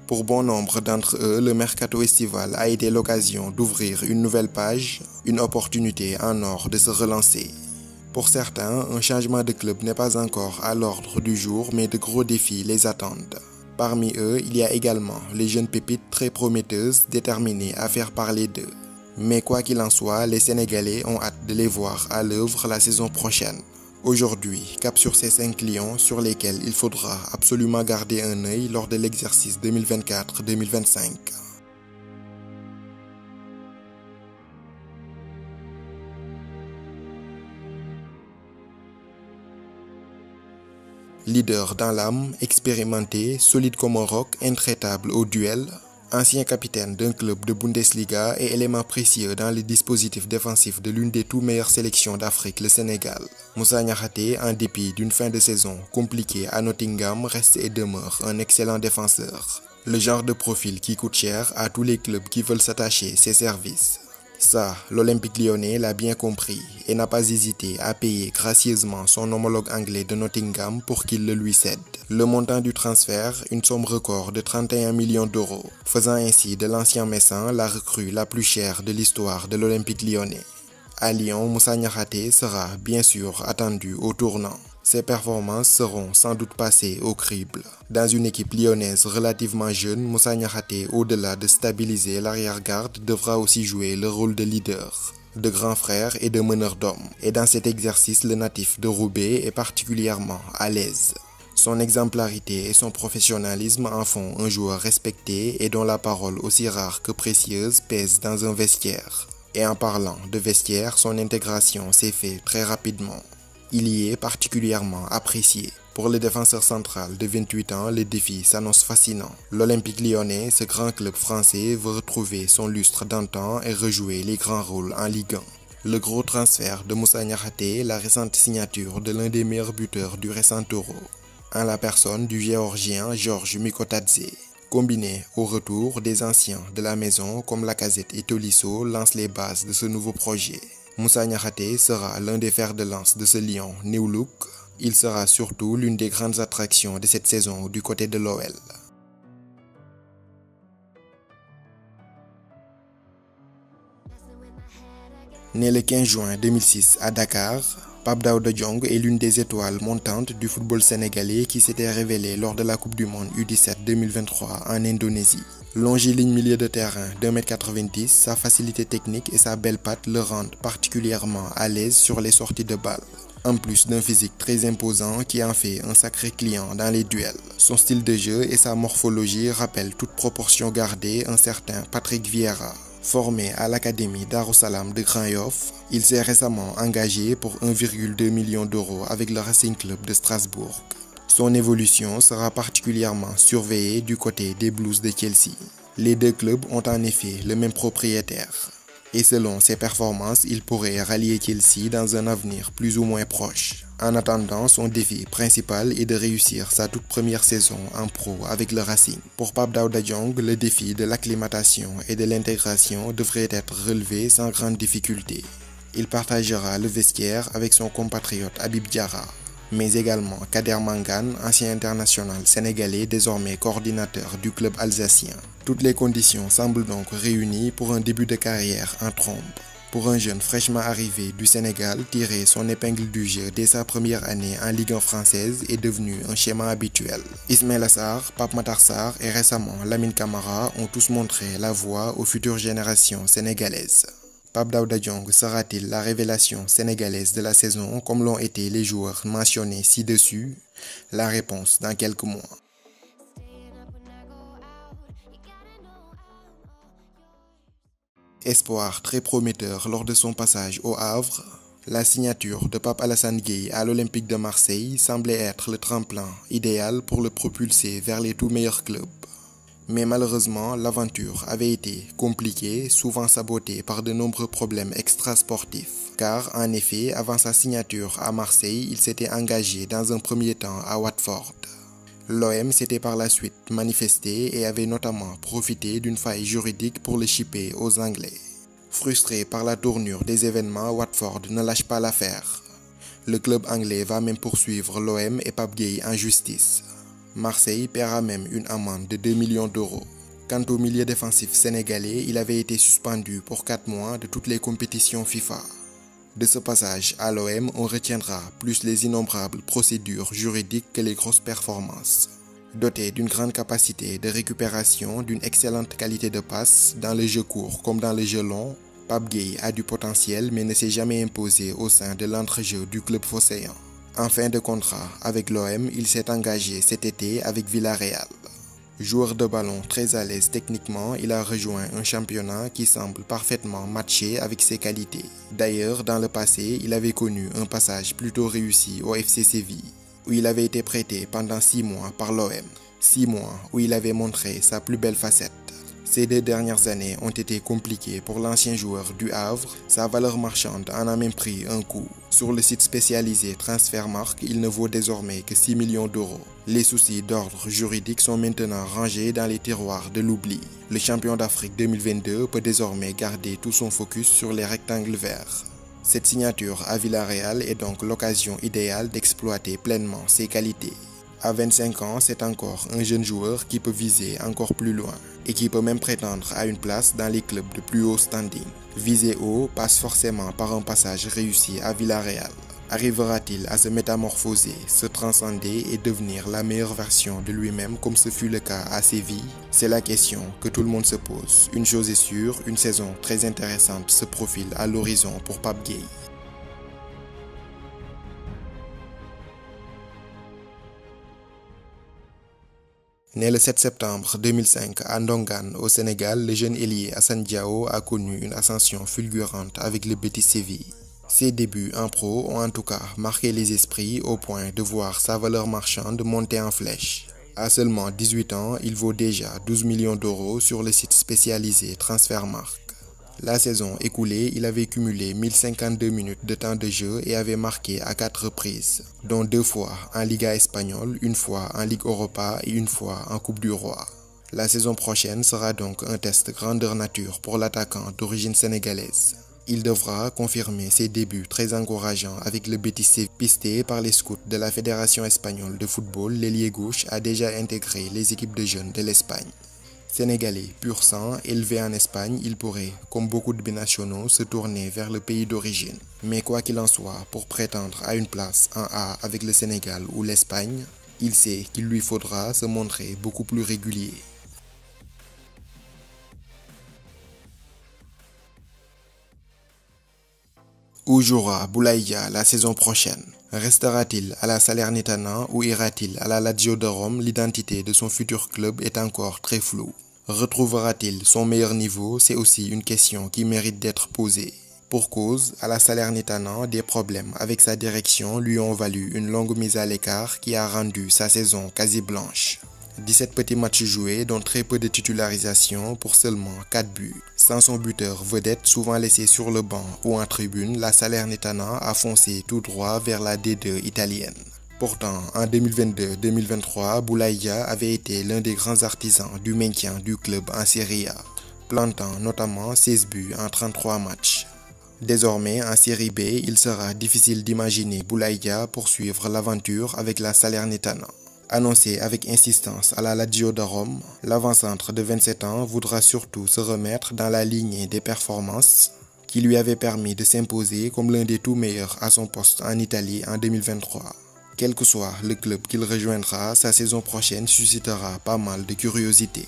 Pour bon nombre d'entre eux, le mercato estival a été l'occasion d'ouvrir une nouvelle page, une opportunité en or de se relancer. Pour certains, un changement de club n'est pas encore à l'ordre du jour, mais de gros défis les attendent. Parmi eux, il y a également les jeunes pépites très prometteuses, déterminées à faire parler d'eux. Mais quoi qu'il en soit, les Sénégalais ont hâte de les voir à l'œuvre la saison prochaine. Aujourd'hui, cap sur ces 5 lions sur lesquels il faudra absolument garder un œil lors de l'exercice 2024-2025. Leader dans l'âme, expérimenté, solide comme un roc, intraitable au duel, ancien capitaine d'un club de Bundesliga et élément précieux dans le dispositif défensif de l'une des toutes meilleures sélections d'Afrique, le Sénégal. Moussa Niakhaté, en dépit d'une fin de saison compliquée à Nottingham, reste et demeure un excellent défenseur. Le genre de profil qui coûte cher à tous les clubs qui veulent s'attacher ses services. Ça, l'Olympique lyonnais l'a bien compris et n'a pas hésité à payer gracieusement son homologue anglais de Nottingham pour qu'il le lui cède. Le montant du transfert, une somme record de 31 millions d'euros, faisant ainsi de l'ancien Messin la recrue la plus chère de l'histoire de l'Olympique lyonnais. À Lyon, Moussa Niakhaté sera bien sûr attendu au tournant. Ses performances seront sans doute passées au crible. Dans une équipe lyonnaise relativement jeune, Moussa Niakhaté, au-delà de stabiliser l'arrière-garde, devra aussi jouer le rôle de leader, de grand frère et de meneur d'hommes. Et dans cet exercice, le natif de Roubaix est particulièrement à l'aise. Son exemplarité et son professionnalisme en font un joueur respecté et dont la parole aussi rare que précieuse pèse dans un vestiaire. Et en parlant de vestiaire, son intégration s'est faite très rapidement. Il y est particulièrement apprécié. Pour le défenseur central de 28 ans, le défi s'annonce fascinant. L'Olympique lyonnais, ce grand club français, veut retrouver son lustre d'antan et rejouer les grands rôles en Ligue 1. Le gros transfert de Moussa Niakhaté, la récente signature de l'un des meilleurs buteurs du récent Euro, en la personne du Géorgien Georges Mikotadze. Combiné au retour des anciens de la maison comme Lacazette et Tolisso lancent les bases de ce nouveau projet. Moussa Niakhaté sera l'un des fers de lance de ce lion New Look. Il sera surtout l'une des grandes attractions de cette saison du côté de l'OL. Né le 15 juin 2006 à Dakar, Pape Daouda Diong est l'une des étoiles montantes du football sénégalais qui s'était révélée lors de la Coupe du Monde U17 2023 en Indonésie. Longiligne milieu de terrain d'1,90 m, sa facilité technique et sa belle patte le rendent particulièrement à l'aise sur les sorties de balle. En plus d'un physique très imposant qui en fait un sacré client dans les duels. Son style de jeu et sa morphologie rappellent toute proportion gardée un certain Patrick Vieira. Formé à l'Académie Darussalam de Grand Yoff, il s'est récemment engagé pour 1,2 million d'euros avec le Racing Club de Strasbourg. Son évolution sera particulièrement surveillée du côté des Blues de Chelsea. Les deux clubs ont en effet le même propriétaire. Et selon ses performances, il pourrait rallier Chelsea dans un avenir plus ou moins proche. En attendant, son défi principal est de réussir sa toute première saison en pro avec le Racing. Pour Pape Daouda Diong, le défi de l'acclimatation et de l'intégration devrait être relevé sans grande difficulté. Il partagera le vestiaire avec son compatriote Habib Diarra, mais également Kader Mangane, ancien international sénégalais désormais coordinateur du club alsacien. Toutes les conditions semblent donc réunies pour un début de carrière en trombe. Pour un jeune fraîchement arrivé du Sénégal, tirer son épingle du jeu dès sa première année en Ligue 1 française est devenu un schéma habituel. Ismaïla Sarr, Pape Matar Sarr et récemment Lamine Camara ont tous montré la voie aux futures générations sénégalaises. Pape Daouda Diong sera-t-il la révélation sénégalaise de la saison comme l'ont été les joueurs mentionnés ci-dessus? La réponse dans quelques mois. Espoir très prometteur lors de son passage au Havre, la signature de Pape Alassane Gueye à l'Olympique de Marseille semblait être le tremplin idéal pour le propulser vers les tout meilleurs clubs. Mais malheureusement, l'aventure avait été compliquée, souvent sabotée par de nombreux problèmes extrasportifs. Car, en effet, avant sa signature à Marseille, il s'était engagé dans un premier temps à Watford. L'OM s'était par la suite manifesté et avait notamment profité d'une faille juridique pour le shipper aux Anglais. Frustré par la tournure des événements, Watford ne lâche pas l'affaire. Le club anglais va même poursuivre l'OM et Pape Gueye en justice. Marseille paiera même une amende de 2 millions d'euros. Quant au milieu défensif sénégalais, il avait été suspendu pour 4 mois de toutes les compétitions FIFA. De ce passage à l'OM, on retiendra plus les innombrables procédures juridiques que les grosses performances. Doté d'une grande capacité de récupération, d'une excellente qualité de passe, dans le jeu court comme dans le jeu long, Pape Gueye a du potentiel mais ne s'est jamais imposé au sein de l'entrejeu du club phocéen. En fin de contrat avec l'OM, il s'est engagé cet été avec Villarreal. Joueur de ballon très à l'aise techniquement, il a rejoint un championnat qui semble parfaitement matché avec ses qualités. D'ailleurs, dans le passé, il avait connu un passage plutôt réussi au FC Séville, où il avait été prêté pendant 6 mois par l'OM. 6 mois où il avait montré sa plus belle facette. Ces 2 dernières années ont été compliquées pour l'ancien joueur du Havre, sa valeur marchande en a même pris un coup. Sur le site spécialisé Transfermarkt, il ne vaut désormais que 6 millions d'euros. Les soucis d'ordre juridique sont maintenant rangés dans les tiroirs de l'oubli. Le champion d'Afrique 2022 peut désormais garder tout son focus sur les rectangles verts. Cette signature à Villarreal est donc l'occasion idéale d'exploiter pleinement ses qualités. À 25 ans, c'est encore un jeune joueur qui peut viser encore plus loin et qui peut même prétendre à une place dans les clubs de plus haut standing. Viser haut passe forcément par un passage réussi à Villarreal. Arrivera-t-il à se métamorphoser, se transcender et devenir la meilleure version de lui-même comme ce fut le cas à Séville? C'est la question que tout le monde se pose. Une chose est sûre, une saison très intéressante se profile à l'horizon pour Pape Gueye. Né le 7 septembre 2005 à Ndongan, au Sénégal, le jeune ailier Assane Diao a connu une ascension fulgurante avec le Betis Séville. Ses débuts en pro ont en tout cas marqué les esprits au point de voir sa valeur marchande monter en flèche. À seulement 18 ans, il vaut déjà 12 millions d'euros sur le site spécialisé Transfermarkt. La saison écoulée, il avait cumulé 1052 minutes de temps de jeu et avait marqué à 4 reprises, dont 2 fois en Liga espagnole, 1 fois en Ligue Europa et 1 fois en Coupe du Roi. La saison prochaine sera donc un test grandeur nature pour l'attaquant d'origine sénégalaise. Il devra confirmer ses débuts très encourageants avec le Betis Séville. Pisté par les scouts de la Fédération espagnole de football, l'ailier gauche a déjà intégré les équipes de jeunes de l'Espagne. Sénégalais pur sang, élevé en Espagne, il pourrait, comme beaucoup de binationaux, se tourner vers le pays d'origine. Mais quoi qu'il en soit, pour prétendre à une place en A avec le Sénégal ou l'Espagne, il sait qu'il lui faudra se montrer beaucoup plus régulier. Où jouera Boulaye Dia la saison prochaine? Restera-t-il à la Salernitana ou ira-t-il à la Lazio de Rome? L'identité de son futur club est encore très floue. Retrouvera-t-il son meilleur niveau? C'est aussi une question qui mérite d'être posée. Pour cause, à la Salernitana, des problèmes avec sa direction lui ont valu une longue mise à l'écart qui a rendu sa saison quasi blanche. 17 petits matchs joués, dont très peu de titularisation pour seulement 4 buts. Sans son buteur vedette, souvent laissé sur le banc ou en tribune, la Salernitana a foncé tout droit vers la D2 italienne. Pourtant, en 2022-2023, Boulaye Dia avait été l'un des grands artisans du maintien du club en Serie A, plantant notamment 16 buts en 33 matchs. Désormais, en Série B, il sera difficile d'imaginer Boulaye Dia poursuivre l'aventure avec la Salernitana. Annoncé avec insistance à la Lazio de Rome, l'avant-centre de 27 ans voudra surtout se remettre dans la lignée des performances qui lui avaient permis de s'imposer comme l'un des tout meilleurs à son poste en Italie en 2023. Quel que soit le club qu'il rejoindra, sa saison prochaine suscitera pas mal de curiosité.